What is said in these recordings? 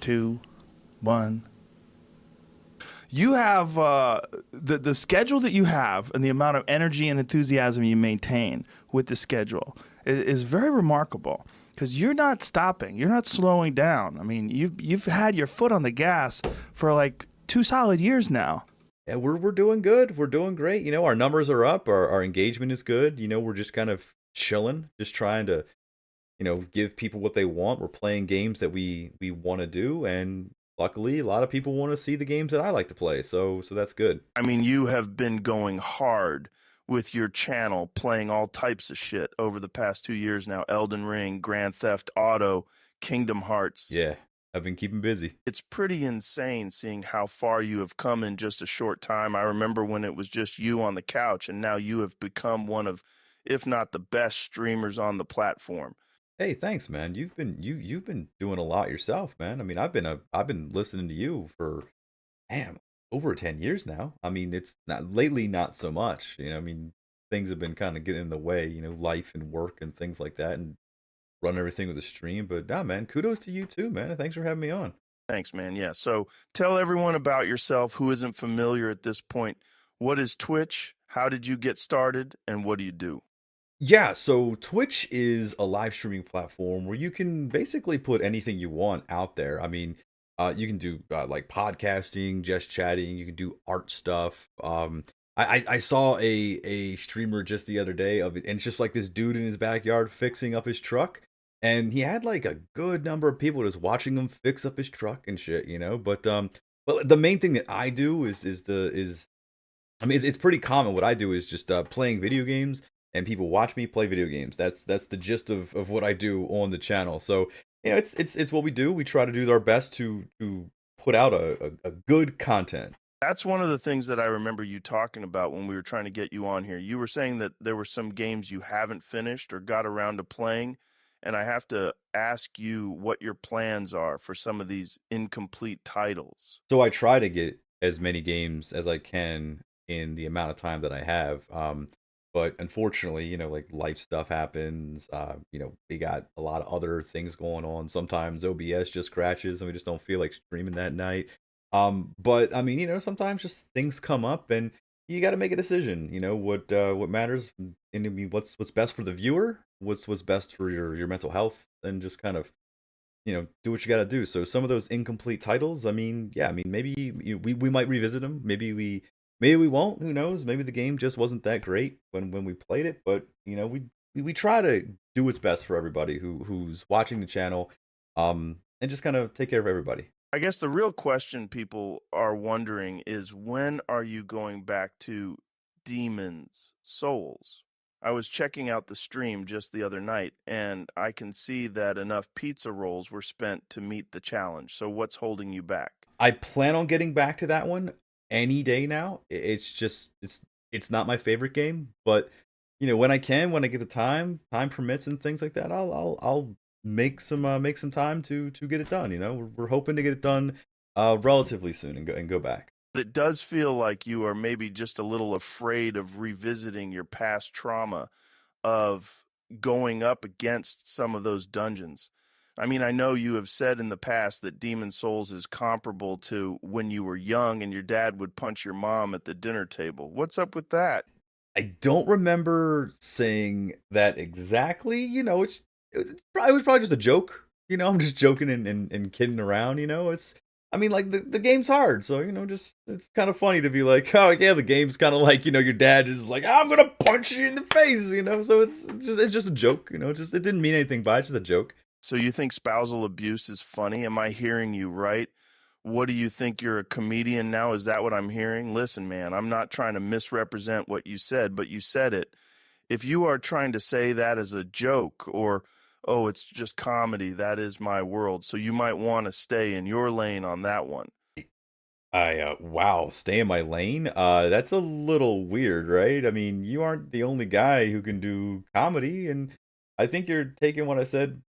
2, 1. You have the schedule that you have and the amount of energy and enthusiasm you maintain with the schedule is very remarkable because you're not stopping, you're not slowing down. I mean, you've had your foot on the gas for like 2 solid years now. Yeah, we're doing good. We're doing great. Our numbers are up. Our engagement is good. We're just kind of chilling, just trying to, give people what they want. We're playing games that we want to do, and luckily, a lot of people want to see the games that I like to play. So that's good. I mean, you have been going hard with your channel, playing all types of shit over the past 2 years now. Elden Ring, Grand Theft Auto, Kingdom Hearts. Yeah, I've been keeping busy. It's pretty insane seeing how far you have come in just a short time. I remember when it was just you on the couch, and now you have become one of, if not the best streamers on the platform. Hey, thanks, man. You've been doing a lot yourself, man. I mean, I've been listening to you for damn over 10 years now. I mean, it's not lately, not so much. I mean, things have been kind of getting in the way. Life and work and things like that, and run everything with the stream. But nah, man, kudos to you too, man. Thanks for having me on. Thanks, man. Yeah. So tell everyone about yourself who isn't familiar at this point. What is Twitch? How did you get started? And what do you do? Yeah, so Twitch is a live streaming platform where you can basically put anything you want out there. I mean, you can do like podcasting, just chatting. You can do art stuff. I saw a streamer just the other day of it, and it's just like this dude in his backyard fixing up his truck, and he had like a good number of people just watching him fix up his truck and shit. But the main thing that I do is I mean, it's pretty common. What I do is just playing video games, and people watch me play video games. That's the gist of what I do on the channel. So it's what we do. We try to do our best to put out a good content. That's one of the things that I remember you talking about when we were trying to get you on here. You were saying that there were some games you haven't finished or got around to playing. And I have to ask you what your plans are for some of these incomplete titles. So I try to get as many games as I can in the amount of time that I have. But unfortunately, like life stuff happens. We got a lot of other things going on. Sometimes OBS just crashes and we just don't feel like streaming that night. But I mean, sometimes just things come up and you got to make a decision. What matters, and I mean, what's best for the viewer, what's best for your mental health, and just kind of do what you got to do. So some of those incomplete titles, I mean, yeah, I mean, maybe we might revisit them. Maybe we won't. Who knows? Maybe the game just wasn't that great when we played it. But we try to do what's best for everybody who's watching the channel, and just kind of take care of everybody. I guess the real question people are wondering is when are you going back to Demon's Souls? I was checking out the stream just the other night, and I can see that enough pizza rolls were spent to meet the challenge. So what's holding you back? I plan on getting back to that one any day now. It's just it's not my favorite game, but when I can, when I get the time permits and things like that, I'll make some time to get it done. We're hoping to get it done relatively soon and go back. But it does feel like you are maybe just a little afraid of revisiting your past trauma of going up against some of those dungeons. I mean, I know you have said in the past that Demon Souls is comparable to when you were young and your dad would punch your mom at the dinner table. What's up with that? I don't remember saying that exactly. It was probably just a joke. I'm just joking and kidding around. I mean, like the game's hard, so just it's kind of funny to be like, oh yeah, the game's kind of like your dad is like, I'm gonna punch you in the face. So it's just a joke. It didn't mean anything by it, it's just a joke. So you think spousal abuse is funny? Am I hearing you right? What do you think? You're a comedian now? Is that what I'm hearing? Listen, man, I'm not trying to misrepresent what you said, but you said it. If you are trying to say that as a joke or, oh, it's just comedy, that is my world. So you might want to stay in your lane on that one. Wow, stay in my lane. That's a little weird, right? I mean, you aren't the only guy who can do comedy, and I think you're taking what I said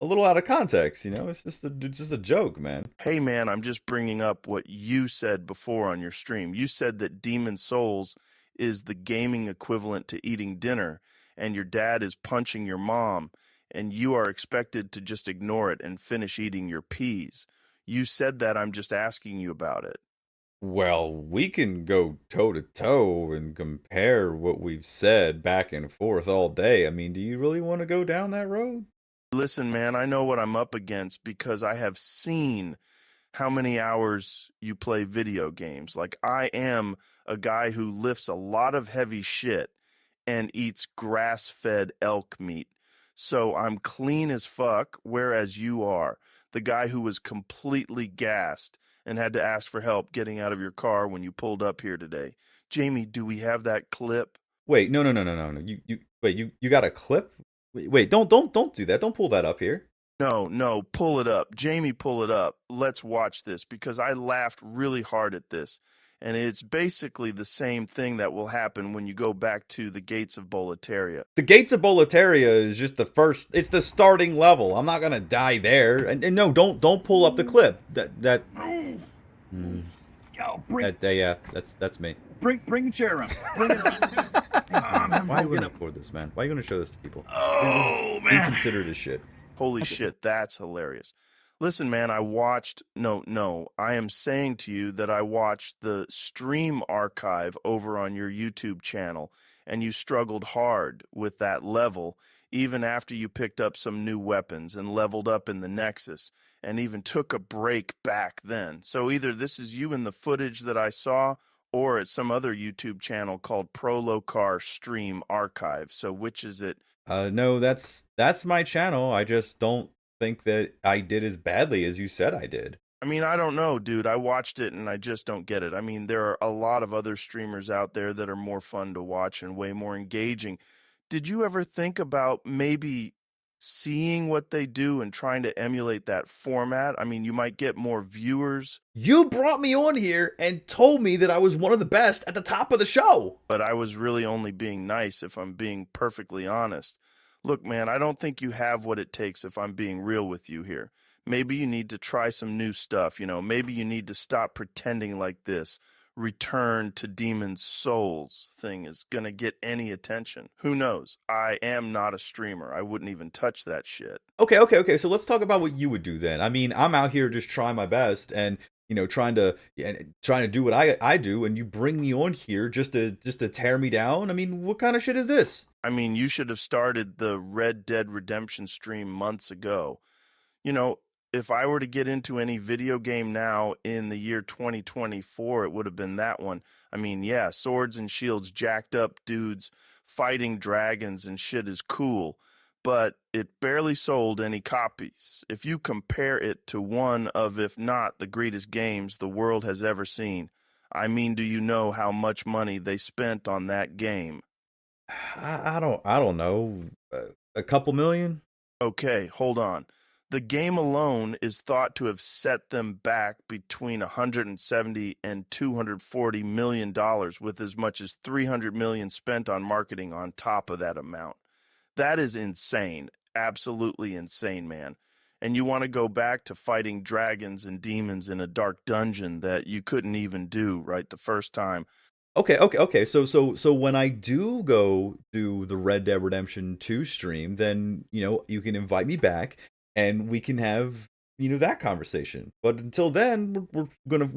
a little out of context. It's just a joke, man. Hey, man, I'm just bringing up what you said before on your stream. You said that Demon Souls is the gaming equivalent to eating dinner, and your dad is punching your mom. and you are expected to just ignore it and finish eating your peas. You said that, I'm just asking you about it. Well, we can go toe to toe and compare what we've said back and forth all day. I mean, do you really want to go down that road? Listen, man, I know what I'm up against because I have seen how many hours you play video games. Like, I am a guy who lifts a lot of heavy shit and eats grass fed elk meat. So I'm clean as fuck, whereas you are the guy who was completely gassed and had to ask for help getting out of your car when you pulled up here today. Jamie, do we have that clip? Wait, no, no, no, no, no, no. You wait, you got a clip? Wait, don't do that. Don't pull that up here. No, no, pull it up. Jamie, pull it up. Let's watch this because I laughed really hard at this. And it's basically the same thing that will happen when you go back to the gates of Boletaria. The Gates of Boletaria is just the first. It's the starting level. I'm not gonna die there. And no, don't pull up the clip. Yo, bring Yeah, that's me. the chair around. Bring it around. Why are you gonna record this, man? Why are you gonna show this to people? Oh Be man. considerate as shit. Holy shit, that's hilarious. Listen, man, I watched. No, I am saying to you that I watched the stream archive over on your YouTube channel, and you struggled hard with that level, even after you picked up some new weapons and leveled up in the Nexus, and even took a break back then. So either this is you in the footage that I saw, or it's some other YouTube channel called Prolokar Stream Archive. So which is it? No, that's my channel. I just don't think that I did as badly as you said I did. I mean, I don't know, dude. I watched it and I just don't get it. I mean, there are a lot of other streamers out there that are more fun to watch and way more engaging. Did you ever think about maybe seeing what they do and trying to emulate that format? I mean, you might get more viewers, You brought me on here and told me that I was one of the best at the top of the show. but I was really only being nice if I'm being perfectly honest. Look, man, I don't think you have what it takes if I'm being real with you here. Maybe you need to try some new stuff, maybe you need to stop pretending like this return to demon's souls thing is going to get any attention. Who knows? I am not a streamer. I wouldn't even touch that shit. Okay. So let's talk about what you would do then. I mean, I'm out here just trying my best and trying to do what I do, and you bring me on here just to tear me down. I mean, what kind of shit is this? I mean, you should have started the Red Dead Redemption stream months ago. You know, if I were to get into any video game now in the year 2024, it would have been that one. I mean, yeah, swords and shields, jacked up dudes fighting dragons and shit is cool, but it barely sold any copies. If you compare it to one of, if not the greatest games the world has ever seen, I mean, do you know how much money they spent on that game? I don't know. A couple million? Okay, hold on. The game alone is thought to have set them back between 170 and 240 million dollars, with as much as 300 million spent on marketing on top of that amount. That is insane. Absolutely insane, man. And you want to go back to fighting dragons and demons in a dark dungeon that you couldn't even do right the first time. Okay. So when I do go do the Red Dead Redemption 2 stream, then you can invite me back and we can have that conversation. But until then, we're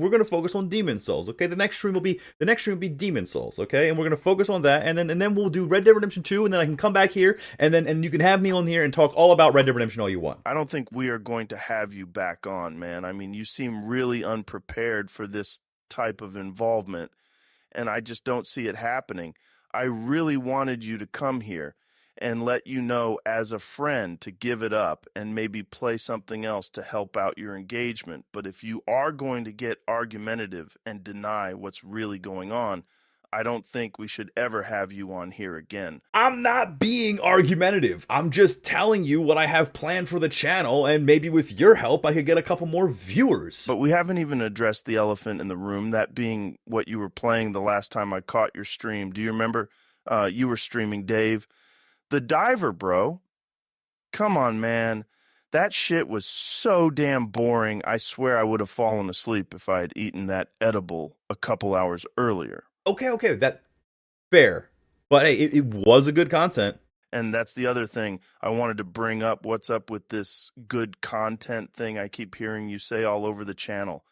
gonna focus on Demon Souls. Okay, the next stream will be Demon Souls. Okay, and we're gonna focus on that, and then we'll do Red Dead Redemption 2, and then I can come back here and you can have me on here and talk all about Red Dead Redemption all you want. I don't think we are going to have you back on, man. I mean, you seem really unprepared for this type of involvement, and I just don't see it happening. I really wanted you to come here and let you know as a friend to give it up and maybe play something else to help out your engagement. But if you are going to get argumentative and deny what's really going on, I don't think we should ever have you on here again. I'm not being argumentative. I'm just telling you what I have planned for the channel, and maybe with your help, I could get a couple more viewers. But we haven't even addressed the elephant in the room, that being what you were playing the last time I caught your stream. Do you remember you were streaming, Dave? The Diver, bro. Come on, man. That shit was so damn boring. I swear I would have fallen asleep if I had eaten that edible a couple hours earlier. Okay, that fair. But hey, it was a good content. And that's the other thing I wanted to bring up. What's up with this good content thing I keep hearing you say all over the channel?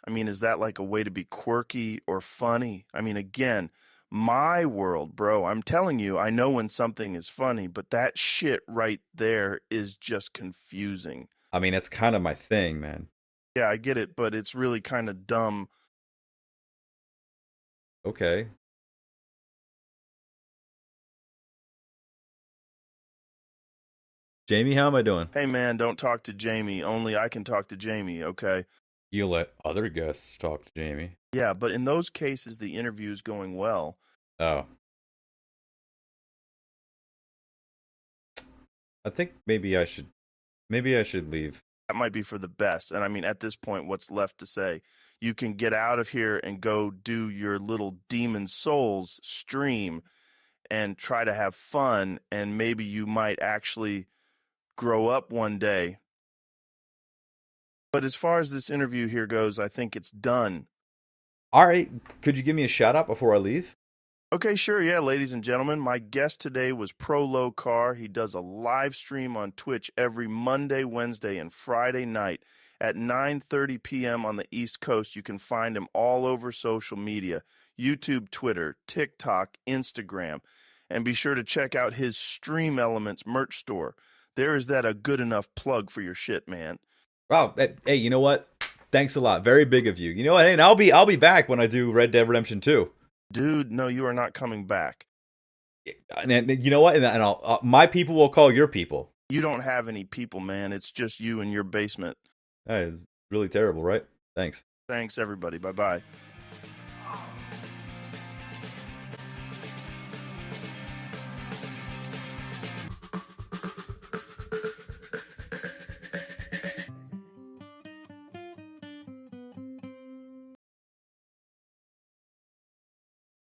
I mean, is that like a way to be quirky or funny? I mean, again, my world, bro, I'm telling you, I know when something is funny, but that shit right there is just confusing. I mean, it's kind of my thing, man. Yeah, I get it, but it's really kind of dumb. Okay. Jamie, how am I doing? Hey, man, don't talk to Jamie. Only I can talk to Jamie, okay? You let other guests talk to Jamie. Yeah, but in those cases, the interview is going well. Oh. I think maybe I should leave. That might be for the best. And I mean, at this point, what's left to say? You can get out of here and go do your little Demon Souls stream and try to have fun, and maybe you might actually grow up one day. But as far as this interview here goes, I think it's done. All right. Could you give me a shout out before I leave? Okay, sure. Yeah, ladies and gentlemen, my guest today was Prolokar. He does a live stream on Twitch every Monday, Wednesday, and Friday night at 9:30 p.m. on the East Coast. You can find him all over social media, YouTube, Twitter, TikTok, Instagram. And be sure to check out his Stream Elements merch store. There is that a good enough plug for your shit, man. Wow. Hey, you know what? Thanks a lot. Very big of you. You know what? And I'll be back when I do Red Dead Redemption 2. Dude, no, you are not coming back. And you know what? And I'll my people will call your people. You don't have any people, man. It's just you in your basement. That is really terrible, right? Thanks. Thanks, everybody. Bye-bye.